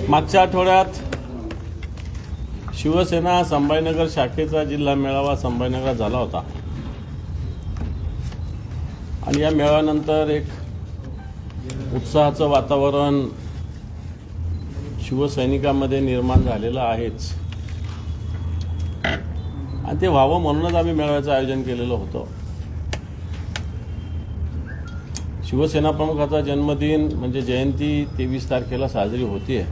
मागच्या आठवड्यात शिवसेना संभाजीनगर शाखेचा जिल्हा मेळावा संभाजीनगरात झाला होता आणि या मेळाव्यानंतर एक उत्साहाचं वातावरण शिवसैनिकांमध्ये निर्माण झालेलं आहेच आणि ते व्हावं म्हणूनच आम्ही मेळाव्याचं आयोजन केलेलं होतं। शिवसेना प्रमुखाचा जन्मदिन म्हणजे जयंती 23 तारखेला साजरी होतीये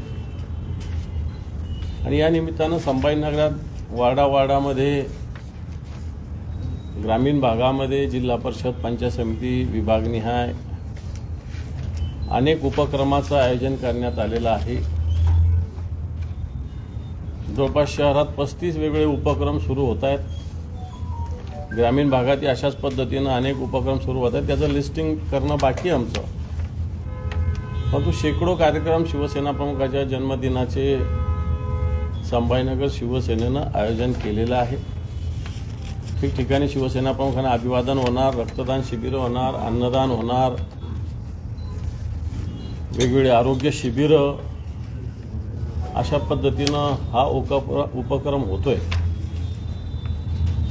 आणि या निमित्तानं संभाजीनगरात वाडावाडामध्ये ग्रामीण भागामध्ये जिल्हा परिषद पंचायत समिती विभागनिहाय अनेक उपक्रमाचं आयोजन करण्यात आलेलं आहे। जवळपास शहरात 35 वेगळे उपक्रम सुरू होत आहेत। ग्रामीण भागातही अशाच पद्धतीनं अनेक उपक्रम सुरू होत आहेत। त्याचं लिस्टिंग करणं बाकी आहे आमचं, परंतु शेकडो कार्यक्रम शिवसेना प्रमुखाच्या जन्मदिनाचे संभाजीनगर शिवसेनेनं आयोजन केलेलं आहे। ठिकठिकाणी शिवसेना प्रमुखांना अभिवादन होणार, रक्तदान शिबिरं होणार, अन्नदान होणार, वेगवेगळे आरोग्य शिबिरं, अशा पद्धतीनं हा उपक्रम होतोय।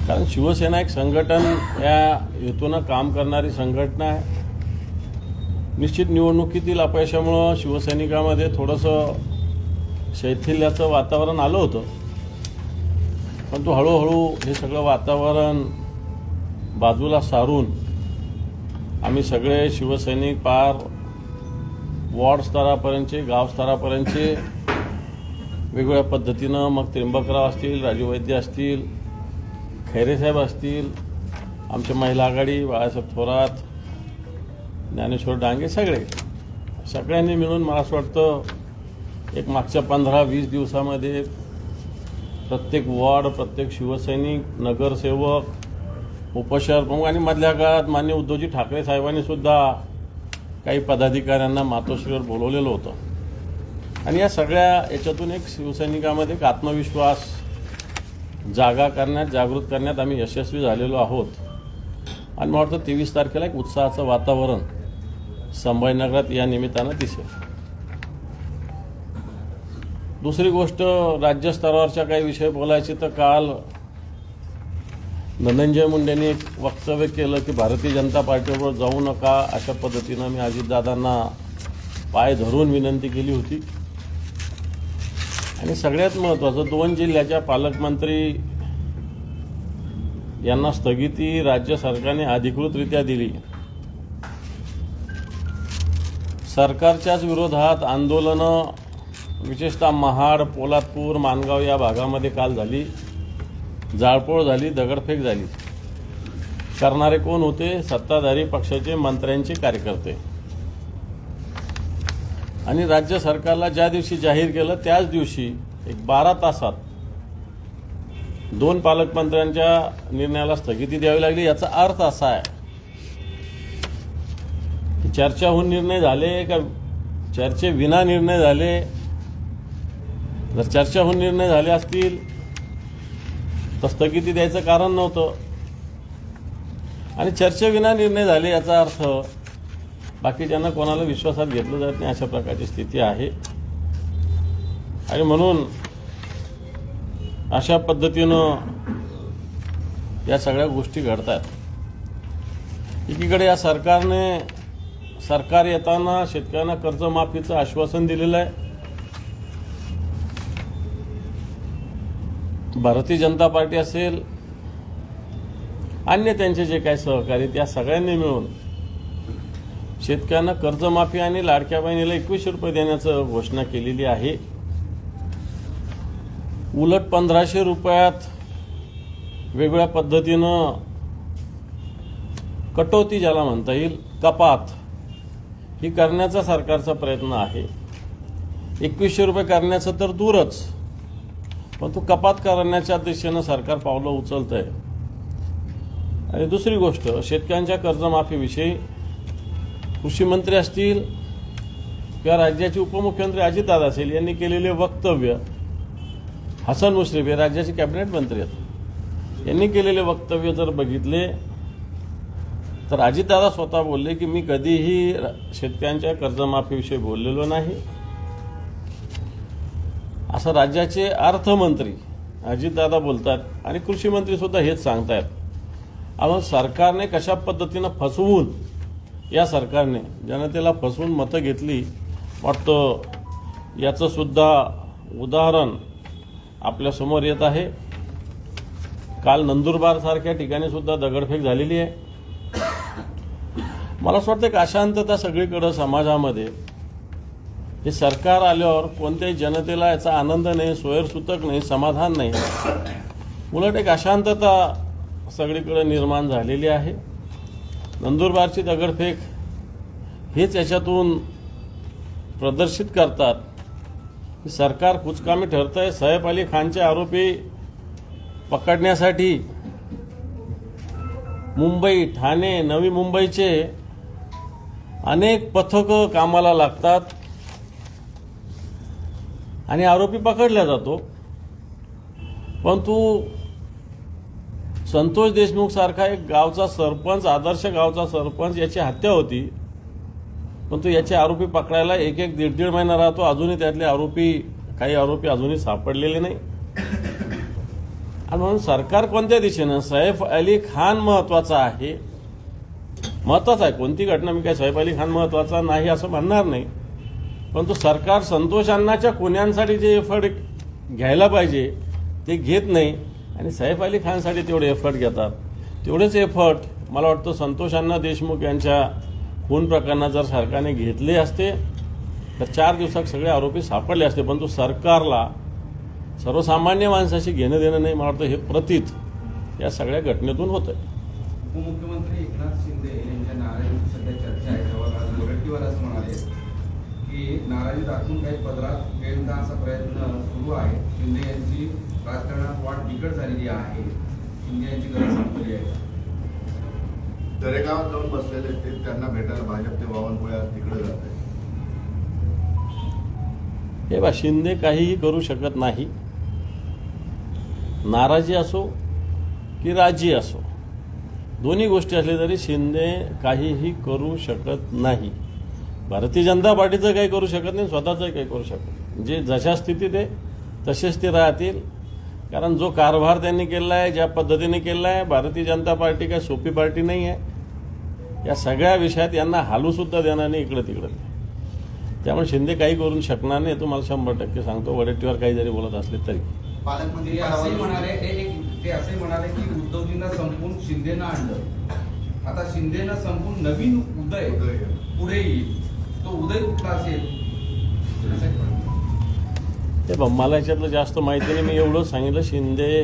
कारण शिवसेना एक संघटन या हेतूनं काम करणारी संघटना आहे। निश्चित निवडणुकीतील अपयशामुळं शिवसैनिकांमध्ये थोडंसं शैथिल्याचं वातावरण आलं होतं, परंतु हळूहळू हे सगळं वातावरण बाजूला सारून आम्ही सगळे शिवसैनिक पार वॉर्ड स्तरापर्यंतचे, गाव स्तरापर्यंतचे वेगवेगळ्या पद्धतीनं, मग त्र्यंबकराव असतील, राजू वैद्य असतील, खैरेसाहेब असतील, आमच्या महिला आघाडी, बाळासाहेब थोरात, ज्ञानेश्वर डांगे, सगळ्यांनी मिळून मला असं वाटतं एक मागच्या 15-20 दिवसामध्ये प्रत्येक वॉर्ड, प्रत्येक शिवसैनिक, नगरसेवक, उपशहर प्रमुख आणि मधल्या काळात माननीय उद्धवजी ठाकरे साहेबांनी सुद्धा काही पदाधिकाऱ्यांना मातोश्रीवर बोलवलेलं होतं आणि या सगळ्या याच्यातून एक शिवसैनिकांमध्ये एक आत्मविश्वास जागा करण्यात, जागृत करण्यात आम्ही यशस्वी झालेलो आहोत आणि मला वाटतं 23 तारखेला एक उत्साहाचं वातावरण संभाजीनगरात या निमित्तानं दिसेल। दुसरी गोष्ट, राज्यस्तरावरच्या काही विषय बोलायचे तर काल धनंजय मुंडेंनी एक वक्तव्य केलं की भारतीय जनता पार्टीबरोबर जाऊ नका, अशा पद्धतीनं मी अजितदादांना पाय धरून विनंती केली होती आणि सगळ्यात महत्त्वाचं 2 जिल्ह्याच्या पालकमंत्री यांना स्थगिती राज्य सरकारने अधिकृतरित्या दिली। सरकारच्याच विरोधात आंदोलनं विशेषतः महाड, पोलादपूर, माणगाव या भागामध्ये काल झाली, जाळपोळ झाली, दगडफेक झाली। करणारे कोण होते? सत्ताधारी पक्षाचे, मंत्र्यांचे कार्यकर्ते। आणि राज्य सरकारला ज्या दिवशी जाहीर केलं त्याच दिवशी एक 12 तासात 2 पालकमंत्र्यांच्या निर्णयाला स्थगिती द्यावी लागली। याचा अर्थ असा आहे की चर्चा होऊन निर्णय झाले का चर्चेविना निर्णय झाले? जर चर्चा होऊन निर्णय झाले असतील तर स्थगिती द्यायचं कारण नव्हतं आणि चर्चेविना निर्णय झाले याचा अर्थ बाकीच्यांना कोणाला विश्वासात घेतलं जात नाही, अशा प्रकारची स्थिती आहे आणि म्हणून अशा पद्धतीनं या सगळ्या गोष्टी घडतात। एकीकडे या सरकार येताना शेतकऱ्यांना कर्जमाफीचं आश्वासन दिलेलं आहे। भारतीय जनता पार्टी असेल, अन्य त्यांचे जे काही सहकारी, त्या सगळ्यांनी मिळून शेतकऱ्यांना कर्जमाफी आणि लाडक्या बहिणीला 2100 रुपये देण्याचं घोषणा केलेली आहे। उलट 1500 रुपयात वेगवेगळ्या पद्धतीनं कटौती, ज्याला म्हणता येईल कपात, ही करण्याचा सरकारचा प्रयत्न आहे। 2100 रुपये करण्याचं तर दूरच, पण तो कपात करण्याच्या दिशेनं सरकार पावलं उचलतंय। आणि दुसरी गोष्ट, शेतकऱ्यांच्या कर्जमाफीविषयी कृषी मंत्री असतील किंवा राज्याचे उपमुख्यमंत्री अजितदादा असेल यांनी केलेले वक्तव्य, हसन मुश्रीफ हे राज्याचे कॅबिनेट मंत्री आहेत, यांनी केलेले वक्तव्य जर बघितले तर अजितदादा स्वतः बोलले की मी कधीही शेतकऱ्यांच्या कर्जमाफीविषयी बोललेलो नाही, असं राज्याचे अर्थमंत्री अजितदादा बोलतात आणि कृषी मंत्री सुद्धा हेच सांगतायत. आपण सरकारने कशा पद्धतीनं फसवून, या सरकारने जनतेला फसवून मतं घेतली वाटतं, याचं सुद्धा उदाहरण आपल्यासमोर येत आहे. काल नंदुरबार सारख्या ठिकाणी सुद्धा दगडफेक झालेली आहे. मला असं वाटतं की अशांतता सगळीकडे समाजामध्ये, हे सरकार आल्यावर कोणत्याही जनतेला याचा आनंद नाही, सोयरसूतक नाही, समाधान नाही, उलट एक अशांतता सगळीकडे निर्माण झालेली आहे. नंदुरबारची दगडफेक हेच याच्यातून प्रदर्शित करतात की सरकार कुचकामी ठरत आहे. सैफ अली खानचे आरोपी पकडण्यासाठी मुंबई, ठाणे, नवी मुंबईचे अनेक पथकं कामाला लागतात आणि आरोपी पकडला जातो. परंतु संतोष देशमुख सारखा एक गावचा सरपंच, आदर्श गावचा सरपंच, याची हत्या होती, परंतु याचे आरोपी पकडायला एक दीड महिना राहतो. अजूनही त्यातले काही आरोपी अजूनही सापडलेले नाही. आणि म्हणून सरकार कोणत्या दिशेनं, सैफ अली खान महत्वाचा आहे, महत्वाचा आहे. कोणती घटना, मी काय सैफ अली खान महत्वाचा नाही असं म्हणणार नाही, परंतु सरकार संतोष अण्णाच्या खुन्यांसाठी जे एफर्ट घ्यायला पाहिजे ते घेत नाही आणि सैफ अली खानसाठी तेवढे एफर्ट घेतात. तेवढेच एफर्ट मला वाटतं संतोष अण्णा देशमुख यांच्या खून प्रकरणात जर सरकारने घेतले असते तर 4 दिवसात सगळे आरोपी सापडले असते. परंतु सरकारला सर्वसामान्य माणसाशी घेणं देणं नाही. मला वाटतं हे प्रतीत या सगळ्या घटनेतून होतं. उपमुख्यमंत्री एकनाथ शिंदे यांच्या नाराजीची सध्या चर्चा आहे. तेव्हा आज मुरटीवर असं म्हणाले की नाराजी दाखवून काही पदरात पेरण्याचा प्रयत्न सुरू आहे. शिंदे यांची राजकारणात वाट बिकट झालेली आहे. शिंदे यांची गरज संपली आहे. दरेगावात जाऊन बसलेले ते त्यांना भेटायला भाजप ते बावनकुळे तिकडे जात आहे. हे बा, शिंदे काहीही करू शकत नाही. नाराजी असो की राजी असो, दोन्ही गोष्टी असल्या तरी शिंदे काहीही करू शकत नाही. भारतीय जनता पार्टीचं काही करू शकत नाही, स्वतःचंही काही करू शकत नाही. जे जशा स्थितीत आहे तसेच ते राहतील. कारण जो कारभार त्यांनी केला आहे, ज्या पद्धतीने केला आहे, भारतीय जनता पार्टी काही सोपी पार्टी नाही आहे. या सगळ्या विषयात यांना हालूसुद्धा देणार नाही इकडं तिकडं. त्यामुळे शिंदे काही करू शकणार नाही, तुम्हाला 100% सांगतो. वडेट्टीवार काही जरी बोलत असले तरी. पालकमंत्री ते असंही म्हणाले की उद्धवजींना संपून शिंदेना आणलं. आता शिंदेना संपून नवीन उदय पुढे येईल. तो उदय कुठला असेल ते मला याच्यातलं जास्त माहिती नाही. मी एवढं सांगितलं, शिंदे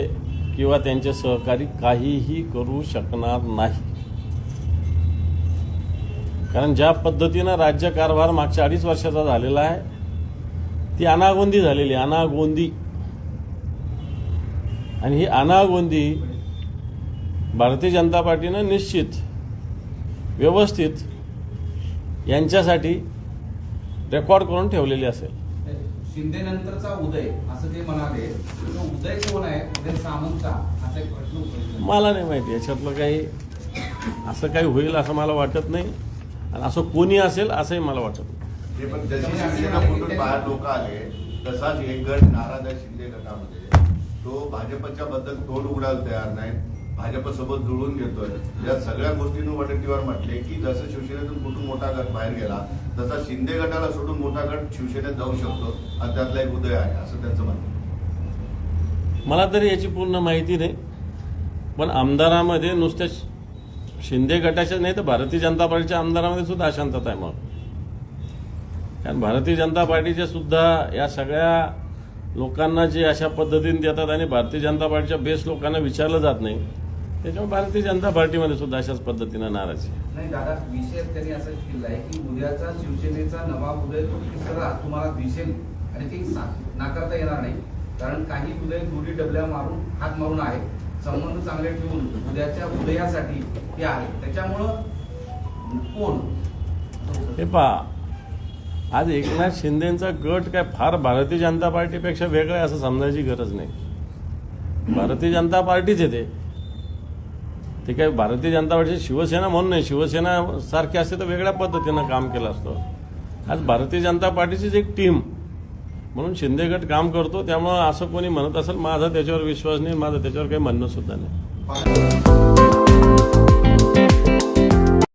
किंवा त्यांचे सहकारी काहीही करू शकणार नाही. कारण ज्या पद्धतीनं राज्यकारभार मागच्या 2.5 वर्षाचा झालेला आहे, ती अनागोंदी झालेली, अनागोंदी. आणि ही अनागोंदी भारतीय जनता पार्टीनं निश्चित, व्यवस्थित यांच्यासाठी रेकॉर्ड करून ठेवलेली असेल. शिंदे नंतरचा उदय असं ते म्हणाले. उदय कोण आहे? उदय सामंत का? असा एक प्रश्न उपस्थित. मला नाही माहिती याच्यातलं काही, असं काही होईल असं मला वाटत नाही. आणि असं कोणी असेल असंही मला वाटत नाही. पण जशी शिवसेना फुटून बाहेर लोक आले तसाच एक गट नाराज आहे शिंदे गटामध्ये. तो भाजपच्या बद्दल तोंड उघडायला तयार नाही, भाजपसोबत जुळून घेतोय. या सगळ्या गोष्टींवर वडेट्टीवार म्हटले की जसं शिवसेनेतून कुठून मोठा गट बाहेर गेला तसा शिंदे गटाला सोडून मोठा गट शिवसेनेत जाऊ शकतो आणि त्यातला एक उदय आहे असं त्यांचं म्हणणं. मला तरी याची पूर्ण माहिती नाही. पण आमदारामध्ये नुसत्या शिंदे गटाच्या नाही तर भारतीय जनता पार्टीच्या आमदारामध्ये सुद्धा अशांतता आहे. मग कारण भारतीय जनता पार्टीच्या सुद्धा या सगळ्या लोकांना जे अशा पद्धतीने देतात आणि भारतीय जनता पार्टीच्या बेस लोकांना विचारलं जात नाही, त्याच्यामुळे भारतीय जनता पार्टीमध्ये सुद्धा अशाच पद्धतीनं नाराजी. नाही दादा, विषय त्यांनी असं केलं आहे की उद्याचा शिवसेनेचा नवा उदय तुम्हाला दिसेल आणि ते नाकारता येणार नाही. कारण काही उदय दोन्ही डबल्या मारून हात मारून आहे, संबंध चांगले ठेवून उद्याच्या उदयासाठी ते आहे. त्याच्यामुळं कोण हे पहा, आज एकनाथ शिंदेचा गट काय फार भारतीय जनता पार्टीपेक्षा वेगळा आहे असं समजायची गरज नाही. भारतीय जनता पार्टीच आहे ते काय भारतीय जनता पार्टीची शिवसेना म्हणून नाही. शिवसेना सारखी असते तर वेगळ्या पद्धतीनं काम केलं असतं. आज भारतीय जनता पार्टीचीच एक टीम म्हणून शिंदे गट काम करतो. त्यामुळं असं कोणी म्हणत असेल माझा त्याच्यावर विश्वास नाही, माझं त्याच्यावर काही म्हणणं सुद्धा नाही.